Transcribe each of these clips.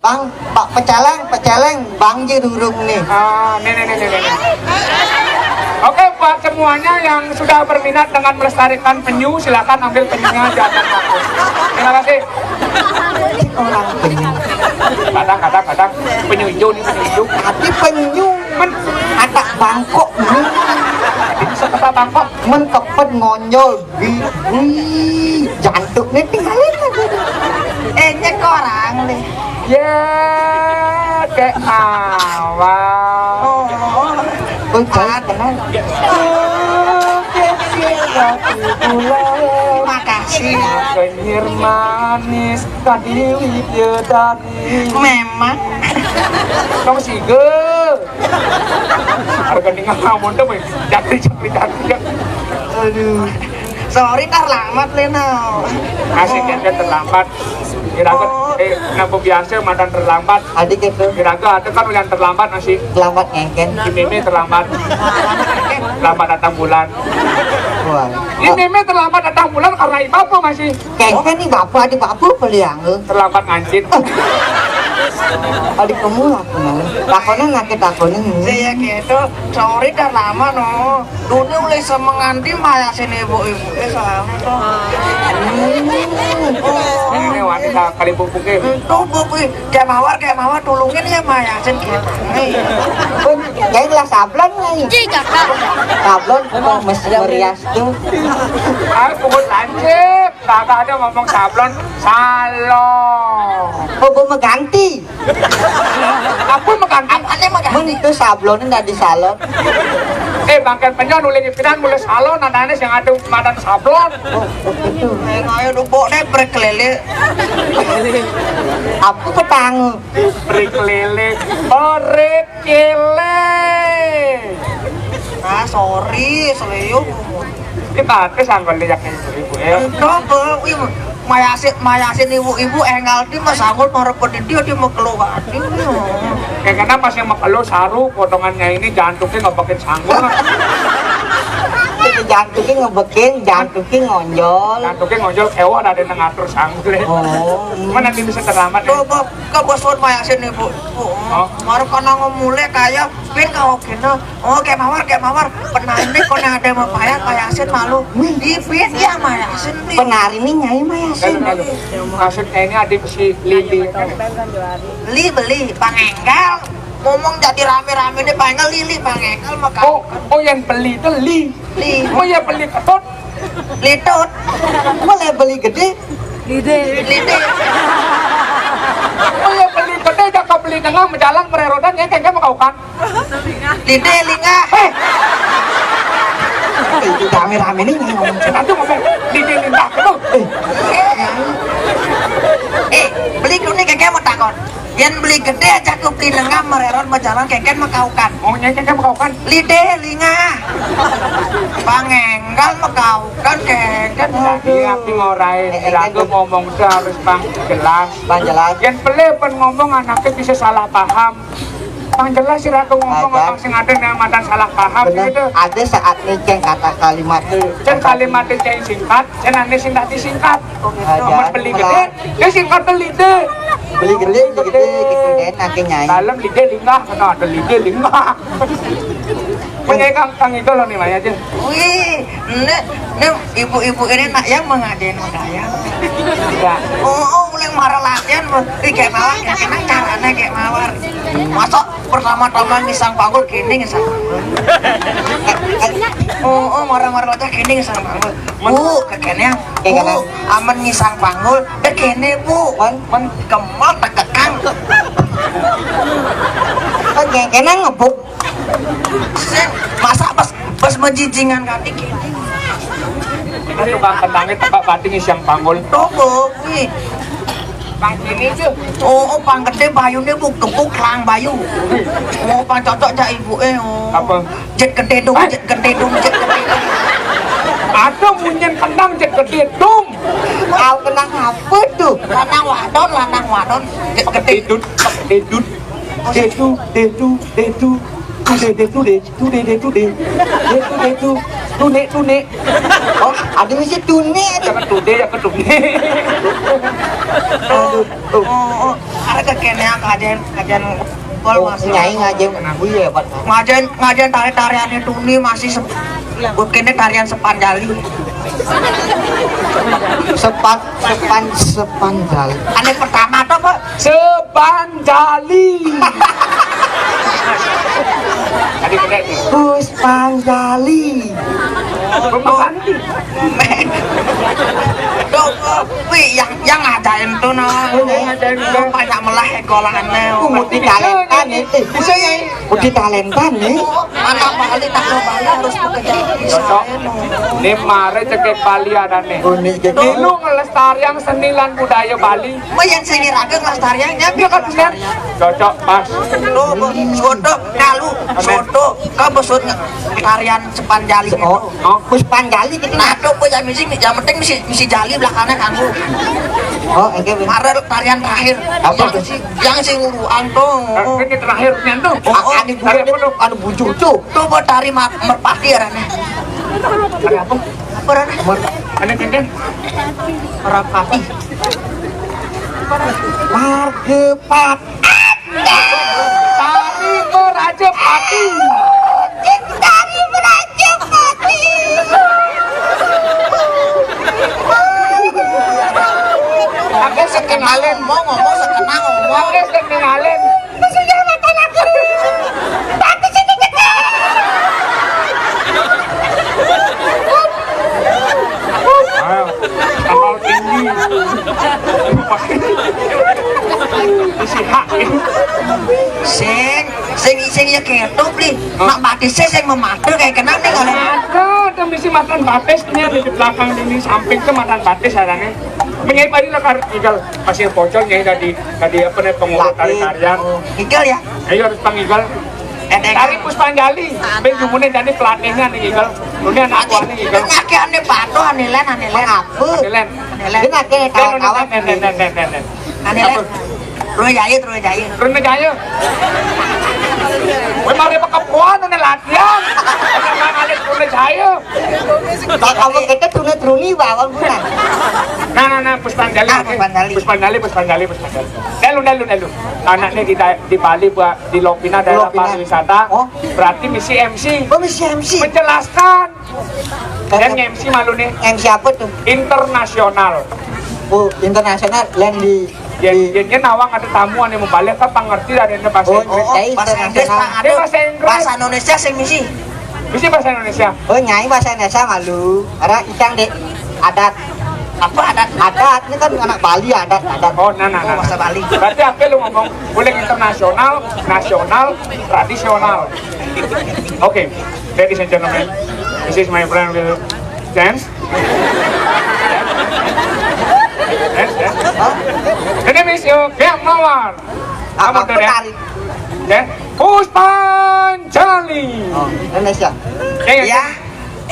Bang, Pak peceleng, Bang Jirurung nih. Nih. Oke, buat semuanya yang sudah berminat dengan melestarikan penyu, silakan ambil penyunya di atas kampus. Terima kasih. Orang penyu. Kadang penyu hijau nih, penyu hijau. Tapi penyu ada bangkok nih. Bisa kata bangkok. Kepet ngonjol jantungnya tinggalin aja. Nyek orang nih. Kayak awal. Kenal. Makasih. Kenyir manis tadi widadari. Memang. Kamu sih ge. Harga nih ngamun tuh, jatri. Aduh. Sorry terlambat Leno. Asik kan terlambat. Kira-kira nampu biasa mantan terlambat. Adik itu Kira-kira ada kan yang terlambat masih. terlambat ngengken. Si Meme terlambat. Terlambat datang bulan. Wah. Ini Meme terlambat datang bulan karena ibu apa masih? Ngengken nih bapak adik bapak beliang. Terlambat ngancit. Adik kamu lakonnya ngakit lakonnya. Saya gitu. Sorry terlambat no. Dunia mulai semenganti maya sini ibu-ibu sama tuh. Ini wanita kali pupuknya. Tuh buku kayak mawar tulungin ya maya sini gitu. Kayak gelas sablon nih. Sablon kok mesti merias tuh. Pukul lancip. Kakak ada ngomong sablon. Salon. Oh mau ganti. Apa mengganti? Mun itu sablonnya nggak di salon. Bangkan penyo nulis pikiran mulai salon nadanya yang ada madan sablon. Itu. Ngayo dubok deh berkelele. Apa petang? Berkelele. Sorry, seleyuk. Kita ada sanggol lihat ibu-ibu ya. Coba, mayasin ibu-ibu engal di mas sanggol marapun dia mau keluar. Kayak kenapa sih makalo saru potongannya ini jantungnya nggak pakai sanggul. Jantungnya jantungnya ngonjol. Jantungnya ngonjol kewa ada yang ngatur sanggul. Oh, Mana nanti bisa terlambat ya? coba ke boson mayasin ibu. Marap kana ngomule kayak pin kau kena. Oh kayak mawar. Penari kona ada mau mayasin malu. Di pin ya mayasin. Penari ini nyai mayasin. Maksudnya ini adik si Lili. Beli pangenggal. Ngomong jadi rame-rame deh pangenggal Lili pangenggal maka. Oh yang beli itu Li. Oh ya beli ketut. Litut. Boleh beli gede. Lide. Oh ya beli gede jangan beli tengah menjalan mererodan ya kayaknya mau kau kan. Lide linga. Itu rame-rame nih ngomong. Nanti ngomong Lide lindah itu. Beli kuning kayaknya mau takon. Yang beli gede aja ke beli lengah mereron berjalan keken mekaukan. Oh nyekek mekaukan. Lide linga. Pangenggal mekaukan keken. Iya aku ngorai. Aku ngomong tuh harus bang jelas. Yang beli pen ngomong anaknya bisa salah paham. Bang jelas sih aku ngomong sing ada yang mantan salah paham gitu. Ada saat nih kata kalimat itu. Kalimat itu yang singkat, aneh sing tak disingkat. Nomor beli gede, dia singkat beli deh. Beli gede gitu deh nanti nyai. Dalam lide lingah, kena ada lide lingah. Punya kang itu loh nih Maya aja. Wih, nih ibu-ibu ini nak yang mengadain megayang. Oh, mulai marah latihan, kayak mawar, kayak caranya kayak mawar. Masuk pertama-tama ngisang panggul gini ngisang panggul. Oh, marah-marah latihan gini ngisang panggul. Bu, kekennya, aman ngisang panggul, kekene bu, kemal tekekang. Kekene ngebuk. Masa pas menjijingan kaki gini. Ini tukang kendangnya tebak bating isiang panggul. Tobok, wih. Pang ini aja. Oh, pang gede bayunya bu, gebuk lang bayu. Oh, pang cocok aja ibu Apa? Jet gede dong. Ada munyen kendang jet gede dong. Kau kenang apa tuh? Lanang wadon. Jet gede. Dedut. Tune. Oh, ada mesti tune. Jangan tude ya ke tune. Oh, Mari ke kene kajen pol masih Nyai ngajem iya Pak. ngajen tarian itu nih masih kene tarian sepanjali. Sepanjali. Ane pertama tuh Pak Sepanjali. Tadi gede nih. Puspanjali. Pembantu. yang ngajain tuh banyak melah ekolannya Multi talenta nih. Bisa ya. Multi talenta nih. mana balik tak Bali harus bekerja di Cocok. sana. Ini mare cekek Bali ada nih. Unik gitu. Ini ngelestarian seni lan budaya Bali. Yang sini raga ngelestariannya Dia kan bener. Cocok pas. tuh soto kalu soto kau besut tarian sepanjali itu Oh, Puspanjali gitu. nah tuh yang penting misi jali belakangnya kamu Oh, oke. mare tarian terakhir Apa tuh? yang si nguruan tuh Ini terakhir nyentuh. Anu bujur, anu bujur tuh. tuh buat tari merpati ya Rane Ada apa? apa Rane Ada kenten. merpati Margepat. Tari Meraja Pati. Tari Merajapati. Aku sekenalen. mau ngomong sekenang ngomong Aku sekenalen. Kapal tinggi. Isi hak ini. sing ya ketup li mak batis sing mematur kayak kenapa nih kalau Ada misi makan batis ini ada di belakang ini samping ke makan batis adanya. Menyai padi lah igal pasir pocong nyai tadi apa nih pengurus tari-tarian. igal ya Ayo harus pangigal. Tari Puspanjali, ben jumune jadi pelatihnya nih igal. Ini anak tua nih igal. ngake ane batu ane len Apa? Kalian. Ini nake kawan-kawan. ane len terus jahit Rene kaya. Kowe mari pekepuan nih latihan. Jangan alik rene kaya. Tak kamu kita truni bawang bukan. Nah, Puspanjali. Puspanjali. Delu. Anaknya di Bali buat di Lopina daerah Lopina. pariwisata. Oh. Berarti misi MC. Oh, MC. Menjelaskan. Dan MC malu nih MC apa tuh? internasional. Oh, internasional yang di Yang nawang ada tamu yang membalik kan pengerti dari bahasa Oh, Inggris. Saya bahasa Inggris internasional. Pak Dia aduh bahasa Inggris. bahasa Indonesia sing misi Misi bahasa Indonesia. Oh, Nyai bahasa Indonesia malu. Ada ikan dek adat. apa adat Adat ini kan anak Bali adat. Oh, nah. bahasa Bali Berarti apa lu ngomong boleh internasional, nasional, tradisional. Oke, ladies and gentlemen, this is my friend will dance. Ini miss you, Gem Mawar. Kamu Apa tuh ya? tarik? Ya, Puspanjali. Oh, Indonesia. ya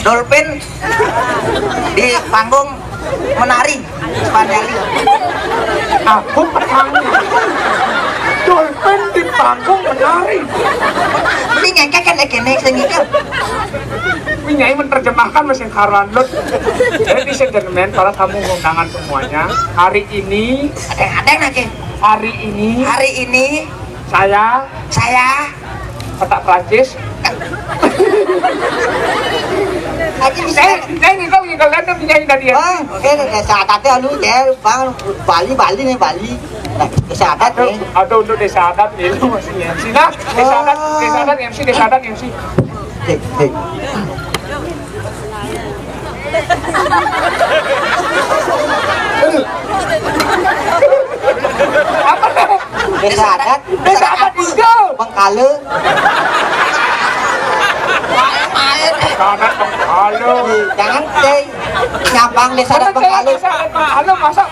dolphin di panggung menari Sepanjali Aku petani. Dolphin di panggung menari. ini ngengkek kan ekene sing igal Nyai menerjemahkan mesin karuan lut. Jadi gentlemen, para tamu undangan semuanya, hari ini hari ini saya petak Prancis. Saya ngikau dan penyanyi tadi ya. Oh, oke, desa adatnya anu ya, bang Bali nih Bali. Nah, desa adat nih. Atau untuk desa adat itu masih MC nah. Desa adat MC. Hei. Apa tuh? Desa adat hijau. Bengkale. Desa adat Bengkale. Jangan deh nyambang desa adat Bengkale. Desa adat Bengkale masa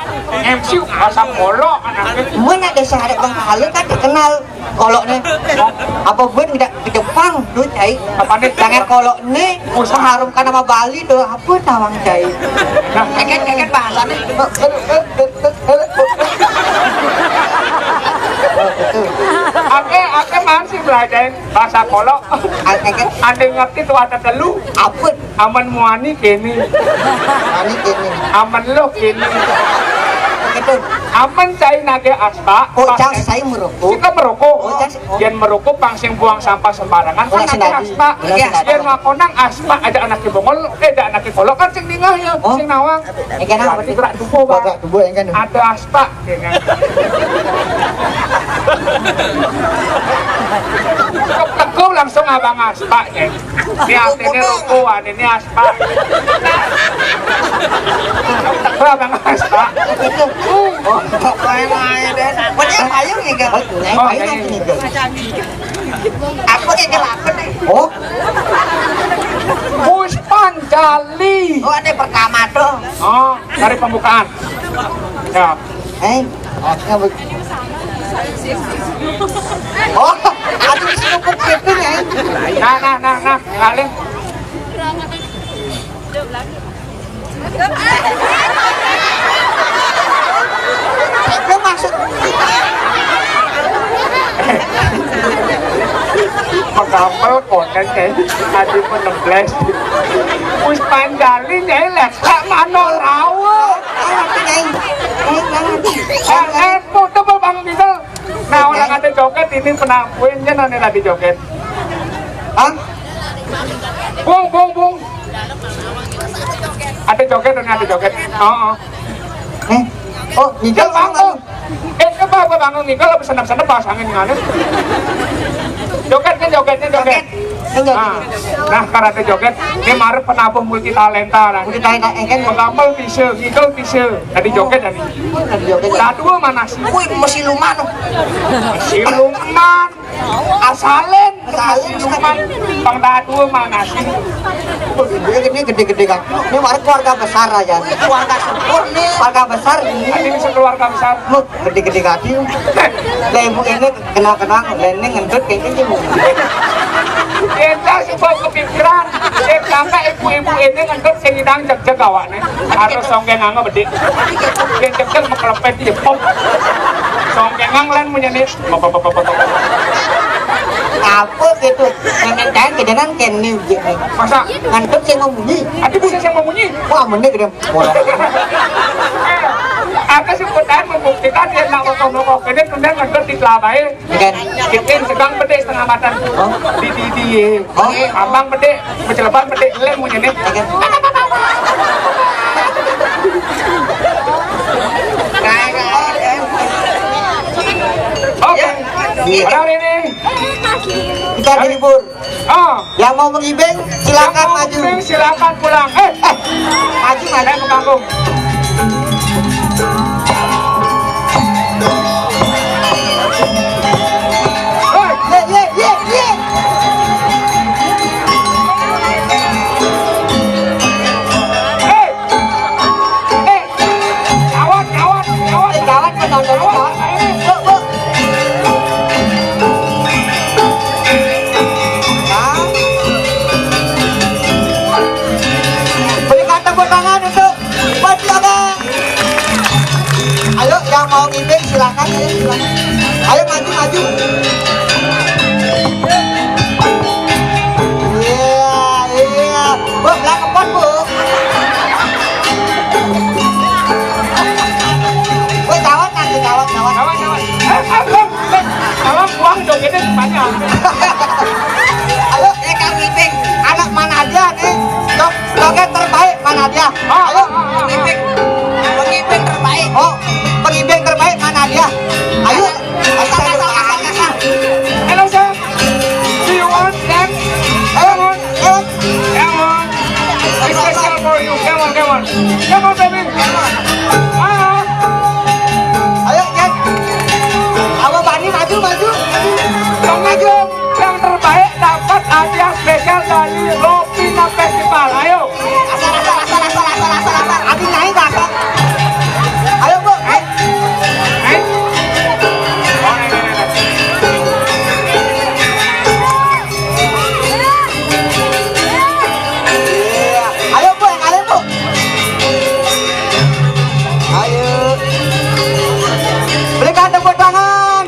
MC masa kolok anaknya. Mana desa adat Bengkale kan terkenal koloknya. Apa buat tidak di Jepang tuh cai. Apa nih? Jangan kolok nih mengharumkan nama Bali tuh apa tawang cai. Nah, keket bahasanya Ake masih belajar bahasa kolok. Anda ngerti tuh ada telu. Apa? Aman muani kini, Ini aman lo kini. itu. Aman cai nage aspa. Oh, jangan saya merokok. Kita merokok. Oh, jangan. Yen merokok pangsing buang sampah sembarangan kan nage aspa. Yen ngakonang aspa ada anak bongol, ada anak kolok kan sing dingah ya, sing nawang. Engke nang berarti gerak tubuh, Pak. Gerak tubuh engke. Ada aspa. Kau langsung abang aspa nya. Ini artinya rokok, ini aspa. Kau abang aspa. Oh, main-main deh. Banyak payung nih, Gang. Oh, ini. Apa kayak gelapan nih? Oh, Puspanjali. Oh, ada pertama tuh. Oh, dari pembukaan. Ya. Oh, aduh sinupuk gitu ya. Nah, kalian. Itu maksud Pengapel konten tadi pun 16. Puspanjali nyai lekak mano rawa. Foto bang bisa. Nah orang ada joget ini penampuinnya nanti lagi joget. Hah? Bung. Ada joget dan ada joget. Oh. Oh, Nikal bangun. Kenapa bangun Nikal lebih senang-senang pas angin ngalir. Jogetnya. Nah, karate joget, ini marep penabuh multi talenta. Multi talenta, pengamal bisa, Nikal bisa. Tadi joget tadi. Dua mana sih? Wih, masih luman. Asalen luman. Bang dua mana sih? Ini gede-gede kan. Ini keluarga besar aja. Keluarga syukur nih. Keluarga besar ini. Ini bisa keluarga besar. Loh, gede-gede kaki. Lah ibu ini kenal-kenal, ini ngentut kayaknya ibu. Kita coba kepikiran, sampai ibu-ibu ini ngentut sing hidang jeg-jeg awakne. Harus songgengang bedik. Yang jeg-jeg mekelepet di pop. Songgengang lan menyenit. Apa gitu? Jangan kejanan kenny gini. Masa Ngentut sing membunyi. ada bisa yang membunyi? Wah, mending gede. Aku sih petan membuktikan dia nak ngomong ini kemudian ngentut di kelabai. Kitin sedang bedek setengah matang. Di abang bedek, berceleban bedek lem menyenit. Oke, orang ini Kita libur. Oh, Yang mau mengibeng silakan maju. Silakan pulang. Maju Saya ke panggung. Ye. Gawat penonton gawat. Bu. Berikan tepuk tangan untuk buat abang. Ayo yang mau ngibeng silakan. Ayo maju. Iya. Bu, belah kepon, Bu. Bu, gawat. Kalau pulang jogetnya banyak. Ayo, Kang Iping. Anak mana dia nih? Joget terbaik mana dia? Ayo, Pengibing terbaik. Oh, pengibeng terbaik mana dia? Ayo, Asal. Hello sir, do you want them? Come on. It's special for you. Come on, baby. Ayo, Jan. Abang Bani maju. Pengunjung yang terbaik dapat hadiah spesial dari Ropina Festival. Ayo. Asal. Abi naik kakak. Ayo, Bu. Iya. Ayo, Bu. Ayo. Berikan tepuk tangan.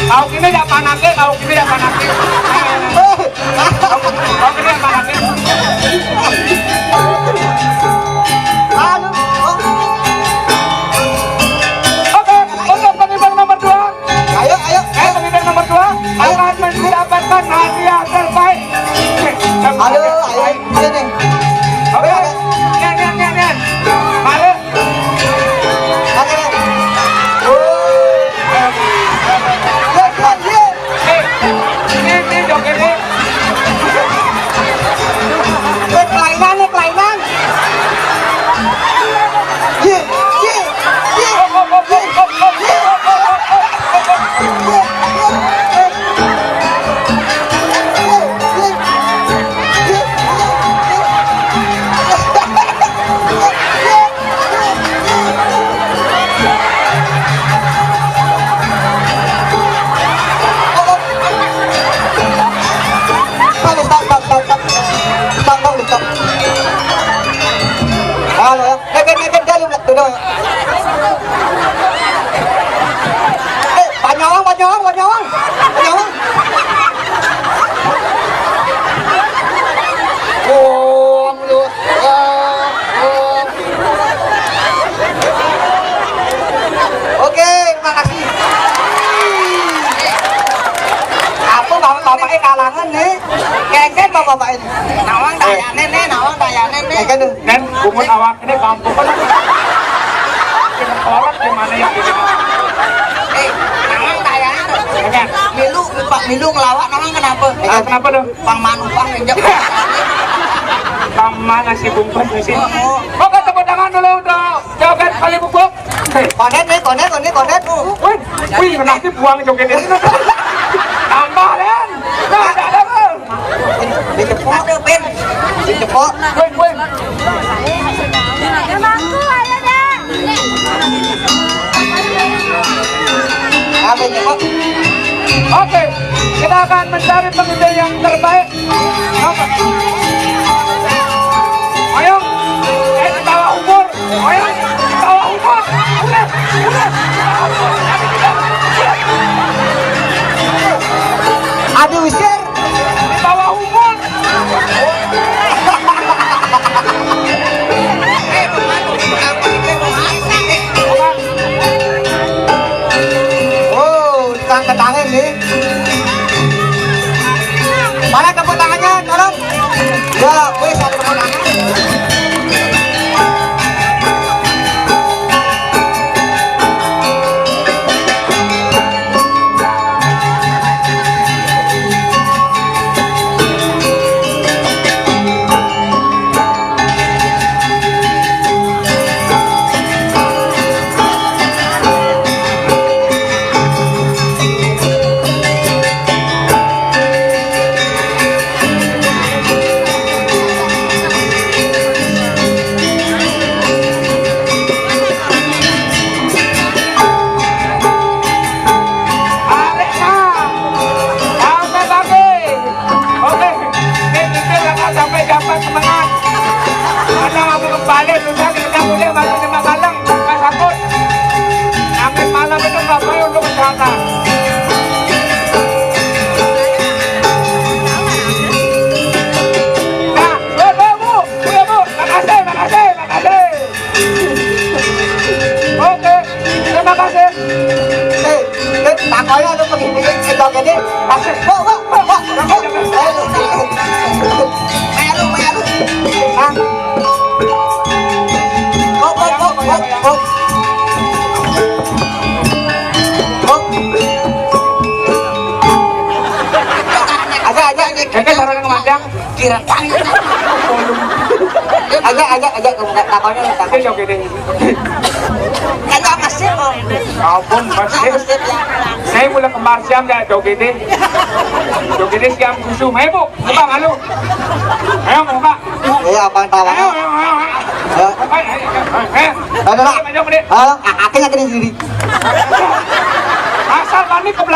Kau kini ya panake, kau kini ya panake. Kau kini ya panake. Aduh, oh. Oke, untuk pengibar nomor 2. Ayo, Pengibar nomor 2 akan mendapatkan hadiah terbaik. ayo nih. Oke, nyan. Mari. Oke. Ini joget ini. Kelainan. Ye. Stop. Halo ya. Neken dalam nak tuh. Banyawang. Oh, lu. Oke, terima kasih. Apa bapaknya kalangan nih? Kengken bapak ini. Nawang dayanen nih. Kengken tuh. Dan kumut awak ini kampung kan. Orang gimana yang ini? Nawang dayanen. Kan? Pak Milu ngelawak nawang kenapa? Kenapa dong? Pang manupang injak. Mana si bungkus di sini? Oke, tepuk tangan dulu untuk joget kali bubuk. Konet. Wih, nanti buang joget ini. Tambah kan? Nah, ada. Aduh, Ben. Cepot. Wih. Cepot. Oke, kita akan mencari pengintai yang terbaik. Oke. Ayo, di bawah umur. Udah. Aduh, Wisir. Di bawah umur. Oh, tangan nih. Mana tepuk tangannya, tolong. Ya, wes ada tepuk tangan. Takonya lu begini sedok ini. Mayalu. Hah? Kakek sarang kemandang. Kira tang. Ajak takonya lu Kakek joget ini. Kagak masih kok. Ampun, masih. Saya mulai kembar siam dah joget ini. Joget ini siam susu. Ayo bu, buka malu. Ayo buka. Iya, abang tawa. Ayo. Halo, akhirnya kena sendiri. Asal kami ke belakang.